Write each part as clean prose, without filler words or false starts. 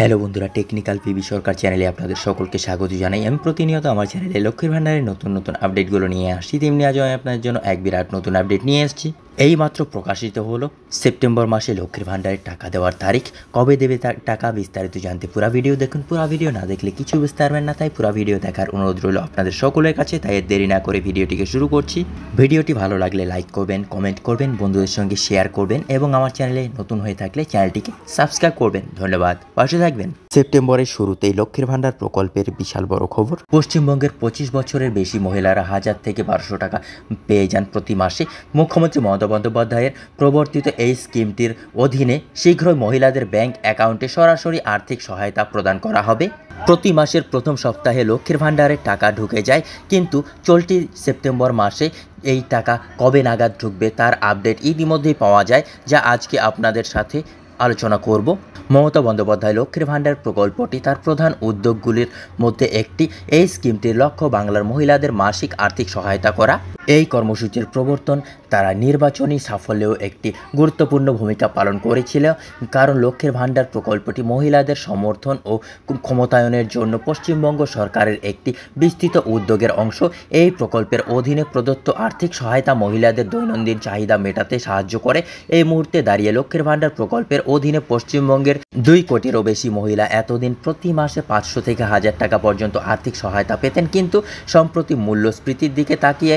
Hello বন্ধুরা, technical PB সরকার চ্যানেলে আপনাদের সকলকে স্বাগত জানাই। আমি প্রতিনিয়ত আমার চ্যানেলে লক্ষ্মীর ভান্ডারের নতুন নতুন আপডেটগুলো নিয়ে আসছি। তেমনি আজও আমি আপনাদের জন্য এক বিরাট নতুন আপডেট নিয়ে এসেছি। এইমাত্র প্রকাশিত হলো সেপ্টেম্বর মাসে লক্ষ্মীর ভান্ডারের টাকা দেওয়ার তারিখ। কবে দেবে তার টাকা বিস্তারিত জানতে পুরো ভিডিও দেখুন। পুরো ভিডিও না দেখলে কিছু বুঝতে পারবেন না, তাই পুরো ভিডিও দেখার অনুরোধ রইল আপনাদের সকলের কাছে। তাই দেরি না করে ভিডিওটিকে শুরু করছি। ভিডিওটি ভালো লাগলে লাইক করবেন, কমেন্ট করবেন, বন্ধুদের সঙ্গে শেয়ার করবেন এবং আমার চ্যানেলে নতুন হয়ে থাকলে চ্যানেলটিকে সাবস্ক্রাইব করবেন। ধন্যবাদ, পাশে থাকবেন। সেপ্টেম্বরের শুরুতেই লক্ষ্মীর ভান্ডার প্রকল্পের বিশাল বড় খবর। পশ্চিমবঙ্গের 25 বছরের বেশি মহিলারা 1000 থেকে 1200 টাকা পেয়ে যান প্রতি মাসে। মুখ্যমন্ত্রী মমতা বন্দ্যোপাধ্যায়ের প্রবর্তিত এই স্কিমটির অধীনে শীঘ্রই মহিলাদের ব্যাংক অ্যাকাউন্টে সরাসরি আর্থিক সহায়তা প্রদান করা হবে। প্রতি মাসের প্রথম সপ্তাহে লক্ষ্মীর ভান্ডারের টাকা ঢুকে যায়, কিন্তু চলতি সেপ্টেম্বর মাসে এই টাকা কবে নাগাদ ঢুকবে তার আপডেট ইতিমধ্যেই পাওয়া যায়, যা আজকে আপনাদের সাথে আলোচনা করব। মমতা বন্দ্যোপাধ্যায় লক্ষ্মীর ভান্ডার প্রকল্পটি তার প্রধান উদ্যোগগুলির মধ্যে একটি। এই স্কিমটির লক্ষ্য বাংলার মহিলাদের মাসিক আর্থিক সহায়তা করা। এই কর্মসূচির প্রবর্তন তারা নির্বাচনী সাফল্যেও একটি গুরুত্বপূর্ণ ভূমিকা পালন করেছিল, কারণ লক্ষ্মীর ভান্ডার প্রকল্পটি মহিলাদের সমর্থন ও ক্ষমতায়নের জন্য পশ্চিমবঙ্গ সরকারের একটি বিস্তৃত উদ্যোগের অংশ। এই প্রকল্পের অধীনে প্রদত্ত আর্থিক সহায়তা মহিলাদের দৈনন্দিন চাহিদা মেটাতে সাহায্য করে। এই মুহূর্তে দাঁড়িয়ে লক্ষ্মীর ভান্ডার প্রকল্পের অধীনে পশ্চিমবঙ্গের 2 কোটিরও বেশি মহিলা এতদিন প্রতি মাসে 500 থেকে 1000 টাকা পর্যন্ত আর্থিক সহায়তা পেতেন, কিন্তু সম্প্রতি মূল্যস্ফীতির দিকে তাকিয়ে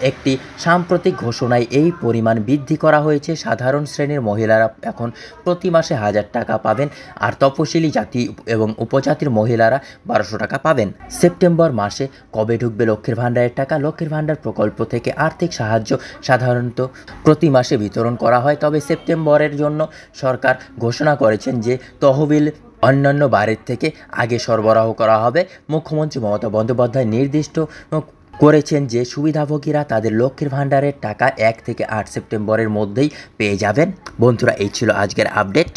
একটি সাম্প্রতিক ঘোষণায় এই পরিমাণ বৃদ্ধি করা হয়েছে। সাধারণ শ্রেণীর মহিলারা এখন প্রতি মাসে 1000 টাকা পাবেন, আর তপশিলি জাতি এবং উপজাতির মহিলারা 1200 টাকা পাবেন। সেপ্টেম্বর মাসে কবে ঢুকবে লক্ষ্মীর ভান্ডারের টাকা? লক্ষ্মীর ভান্ডার প্রকল্প থেকে আর্থিক সাহায্য সাধারণত প্রতি মাসে বিতরণ করা হয়, তবে সেপ্টেম্বরের জন্য সরকার ঘোষণা করেছেন যে তহবিল অন্যান্য বারের থেকে আগে সরবরাহ করা হবে। মুখ্যমন্ত্রী মমতা বন্দ্যোপাধ্যায় নির্দিষ্ট করেছেন যে সুবিধাভোগীরা তাদের লক্ষ্মীর ভান্ডারের টাকা 1 থেকে 8 সেপ্টেম্বরের মধ্যেই পেয়ে যাবেন। বন্ধুরা, এই ছিল আজকের আপডেট।